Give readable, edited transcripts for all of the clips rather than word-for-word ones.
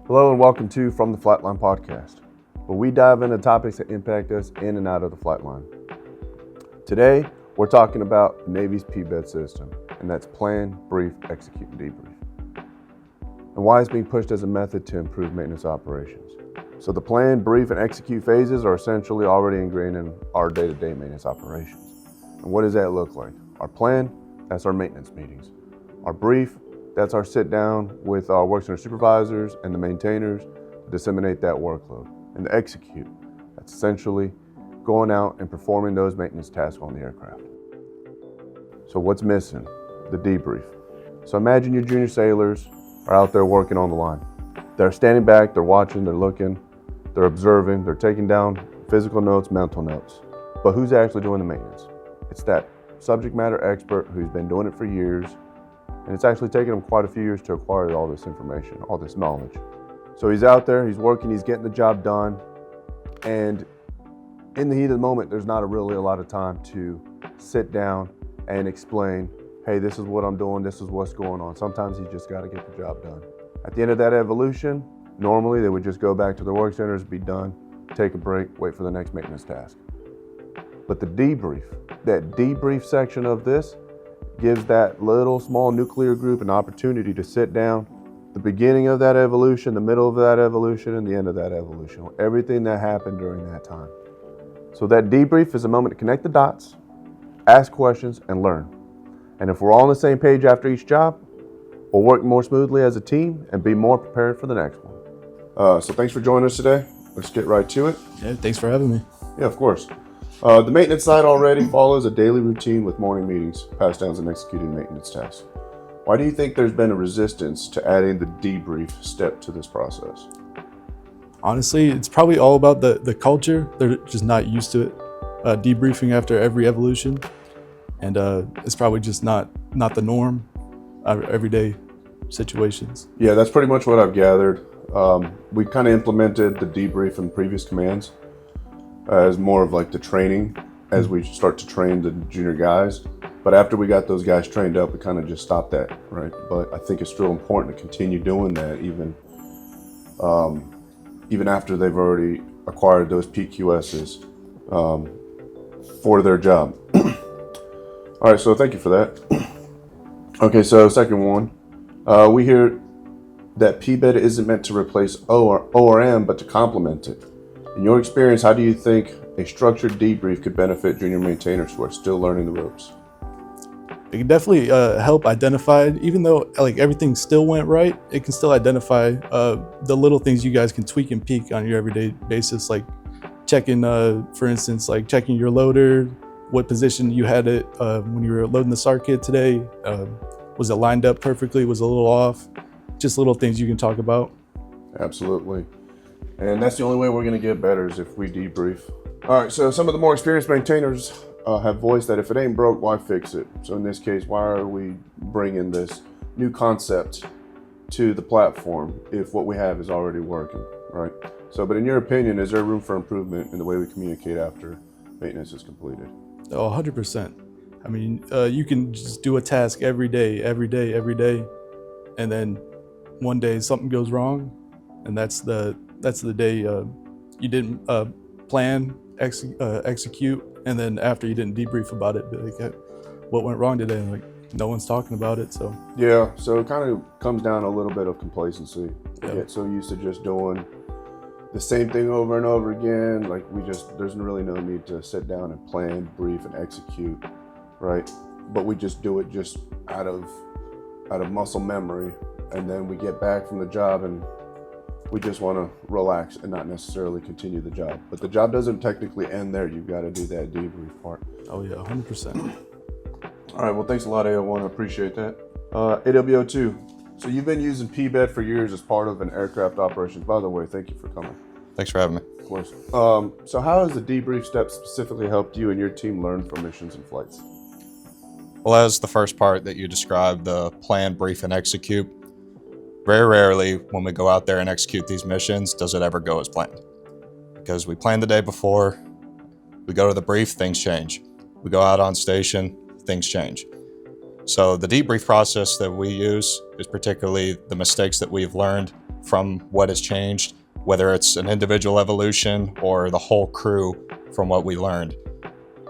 Hello and welcome to From the Flightline podcast, where we dive into topics that impact us in and out of the flight line. Today, we're talking about the Navy's Pbed system, and that's plan, brief, execute, and debrief, and why it's being pushed as a method to improve maintenance operations. So the plan, brief, and execute phases are essentially already ingrained in our day-to-day maintenance operations. And what does that look like? Our plan, that's our maintenance meetings. Our brief, that's our sit down with our work center supervisors and the maintainers to disseminate that workload. And the execute, that's essentially going out and performing those maintenance tasks on the aircraft. So what's missing? The debrief. So imagine your junior sailors are out there working on the line. They're standing back, they're watching, they're looking, they're observing, they're taking down physical notes, mental notes. But who's actually doing the maintenance? It's that subject matter expert who's been doing it for years, and it's actually taken him quite a few years to acquire all this information, all this knowledge. So he's out there, he's working, he's getting the job done, and in the heat of the moment, there's not really a lot of time to sit down and explain, hey, this is what I'm doing, this is what's going on. Sometimes you just gotta get the job done. At the end of that evolution, normally they would just go back to their work centers, be done, take a break, wait for the next maintenance task. But the debrief, that debrief section of this gives that little small nuclear group an opportunity to sit down, the beginning of that evolution, the middle of that evolution, and the end of that evolution, everything that happened during that time. So that debrief is a moment to connect the dots, ask questions, and learn. And if we're all on the same page after each job, we'll work more smoothly as a team and be more prepared for the next one. So thanks for joining us today. Let's get right to it. Yeah, thanks for having me. Yeah, of course. The maintenance side already follows a daily routine with morning meetings, pass downs, and executing maintenance tasks. Why do you think there's been a resistance to adding the debrief step to this process? Honestly, it's probably all about the culture. They're just not used to it. Debriefing after every evolution, and it's probably just not the norm of everyday situations. Yeah, that's pretty much what I've gathered. We kind of implemented the debrief in previous commands as more of like the training as we start to train the junior guys. But after we got those guys trained up, we kind of just stopped that, right? But I think it's still important to continue doing that even after they've already acquired those PQSs for their job. All right, so thank you for that. Okay, so second one, we hear that Pbed isn't meant to replace ORM, but to complement it. In your experience, how do you think a structured debrief could benefit junior maintainers who are still learning the ropes? It can definitely help identify, even though like everything still went right, it can still identify the little things you guys can tweak and peak on your everyday basis, like checking, for instance, like checking your loader, what position you had it when you were loading the SAR kit today. Was it lined up perfectly? Was it a little off? Just little things you can talk about. Absolutely. And that's the only way we're going to get better is if we debrief. All right, so some of the more experienced maintainers have voiced that if it ain't broke, why fix it? So in this case, why are we bringing this new concept to the platform if what we have is already working, right? So, but in your opinion, is there room for improvement in the way we communicate after maintenance is completed? Oh, 100%. I mean, you can just do a task every day, and then one day something goes wrong, and that's the day you didn't plan, execute, and then after you didn't debrief about it, like, what went wrong today? And like no one's talking about it, so. Yeah, so it kind of comes down to a little bit of complacency. We Yeah. get so used to just doing the same thing over and over again. Like there's really no need to sit down and plan, brief, and execute, right? But we just do it just out of muscle memory, and then we get back from the job and we just want to relax and not necessarily continue the job. But the job doesn't technically end there. You've got to do that debrief part. Oh yeah, 100%. All right, well, thanks a lot, AO1. I appreciate that. AWO2. So you've been using Pbed for years as part of an aircraft operations. By the way, thank you for coming. Thanks for having me. Of course. So how has the debrief step specifically helped you and your team learn from missions and flights? Well, as the first part that you described, the plan, brief, and execute, very rarely when we go out there and execute these missions does it ever go as planned. Because we planned the day before, we go to the brief, things change. We go out on station, things change. So the debrief process that we use is particularly the mistakes that we've learned from what has changed, whether it's an individual evolution or the whole crew from what we learned.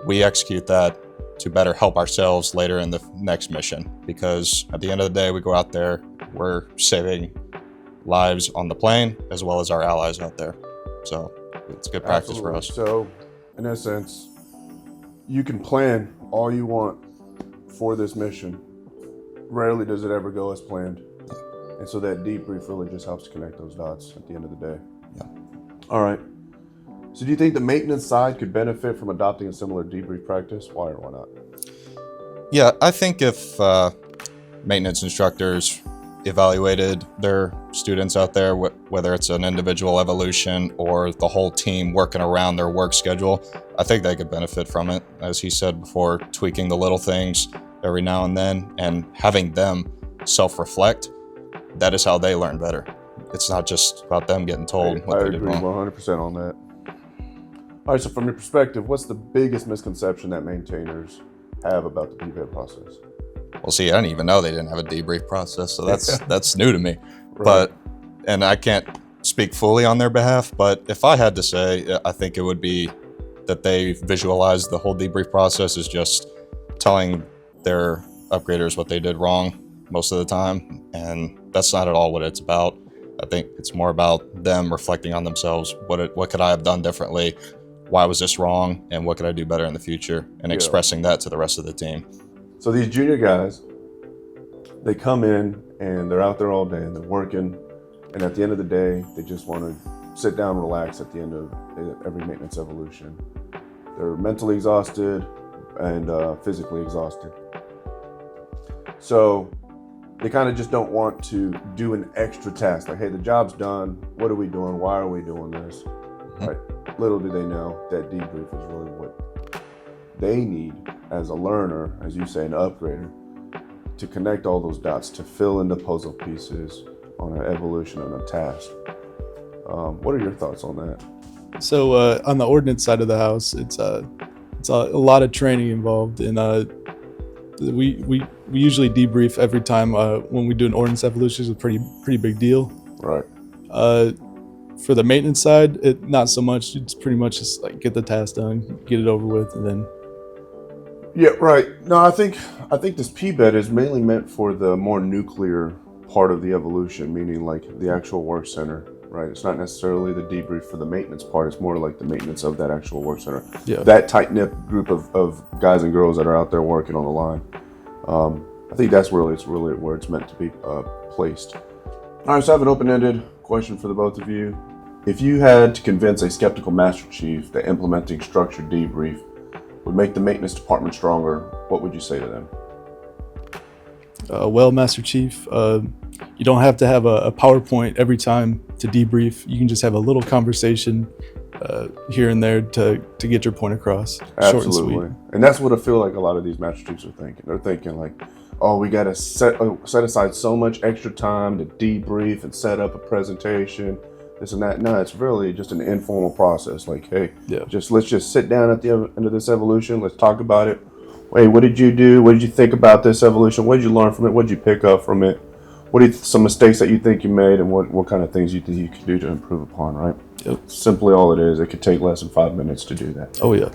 We execute that to better help ourselves later in the next mission, because at the end of the day, we go out there, we're saving lives on the plane as well as our allies out there. So it's good practice for us. So in essence, you can plan all you want for this mission. Rarely does it ever go as planned. And so that debrief really just helps connect those dots at the end of the day. Yeah. All right. So do you think the maintenance side could benefit from adopting a similar debrief practice? Why or why not? Yeah, I think if maintenance instructors evaluated their students out there, whether it's an individual evolution or the whole team working around their work schedule, I think they could benefit from it. As he said before, tweaking the little things every now and then and having them self-reflect, that is how they learn better. It's not just about them getting told what they did wrong. I agree 100% on that. All right, so from your perspective, what's the biggest misconception that maintainers have about the Pbed process? Well, see, I didn't even know they didn't have a debrief process, so that's new to me. Right. And I can't speak fully on their behalf, but if I had to say, I think it would be that they visualize the whole debrief process as just telling their upgraders what they did wrong most of the time, and that's not at all what it's about. I think it's more about them reflecting on themselves. What could I have done differently? Why was this wrong? And what could I do better in the future? And expressing that to the rest of the team. So these junior guys, they come in and they're out there all day and they're working. And at the end of the day, they just want to sit down and relax at the end of every maintenance evolution. They're mentally exhausted and physically exhausted. So they kind of just don't want to do an extra task. Like, hey, the job's done. What are we doing? Why are we doing this? Mm-hmm. Right. Little do they know that debrief is really what they need as a learner, as you say, an upgrader, to connect all those dots, to fill in the puzzle pieces on an evolution and a task. What are your thoughts on that? So on the ordnance side of the house, it's a lot of training involved, and we usually debrief every time when we do an ordnance evolution. It's a pretty big deal. Right. For the maintenance side, not so much. It's pretty much just like get the task done, get it over with, and then. Yeah, right. No, I think this Pbed is mainly meant for the more nuclear part of the evolution, meaning like the actual work center, right? It's not necessarily the debrief for the maintenance part. It's more like the maintenance of that actual work center. Yeah. That tight-knit group of guys and girls that are out there working on the line. I think that's really where it's meant to be placed. All right, so I have an open-ended question for the both of you. If you had to convince a skeptical Master Chief that implementing structured debrief would make the maintenance department stronger, what would you say to them? Well, Master Chief, you don't have to have a PowerPoint every time to debrief. You can just have a little conversation here and there to get your point across. Absolutely. Short and sweet. And that's what I feel like a lot of these Master Chiefs are thinking. They're thinking like, oh, we got to set aside so much extra time to debrief and set up a presentation, this and that. No, it's really just an informal process. Like, hey, let's just sit down at the end of this evolution. Let's talk about it. Hey, what did you do? What did you think about this evolution? What did you learn from it? What did you pick up from it? What are some mistakes that you think you made, and what kind of things you think you can do to improve upon, right? Yep. Simply all it is. It could take less than 5 minutes to do that. Oh, yeah.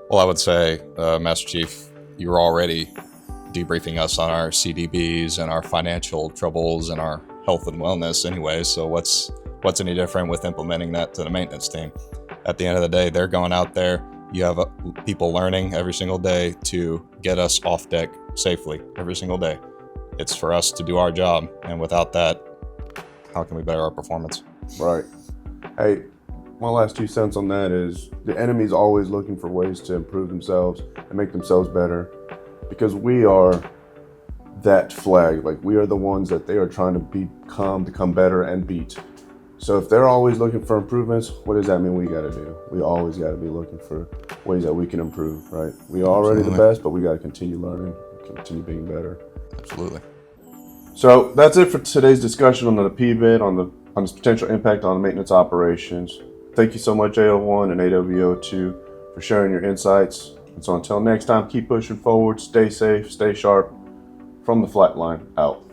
Well, I would say, Master Chief, you were already debriefing us on our CDBs and our financial troubles and our health and wellness anyway. So what's any different with implementing that to the maintenance team? At the end of the day, they're going out there. You have people learning every single day to get us off deck safely every single day. It's for us to do our job. And without that, how can we better our performance? Right. Hey, my last 2 cents on that is the enemy's always looking for ways to improve themselves and make themselves better, because we are that flag. Like, we are the ones that they are trying to become better and beat. So if they're always looking for improvements, what does that mean we got to do? We always got to be looking for ways that we can improve, right? We are already the best, but we got to continue learning, continue being better. Absolutely. So that's it for today's discussion on the Pbed, on its potential impact on maintenance operations. Thank you so much, AO1 and AWO2, for sharing your insights. And so until next time, keep pushing forward, stay safe, stay sharp. From the Flightline, out.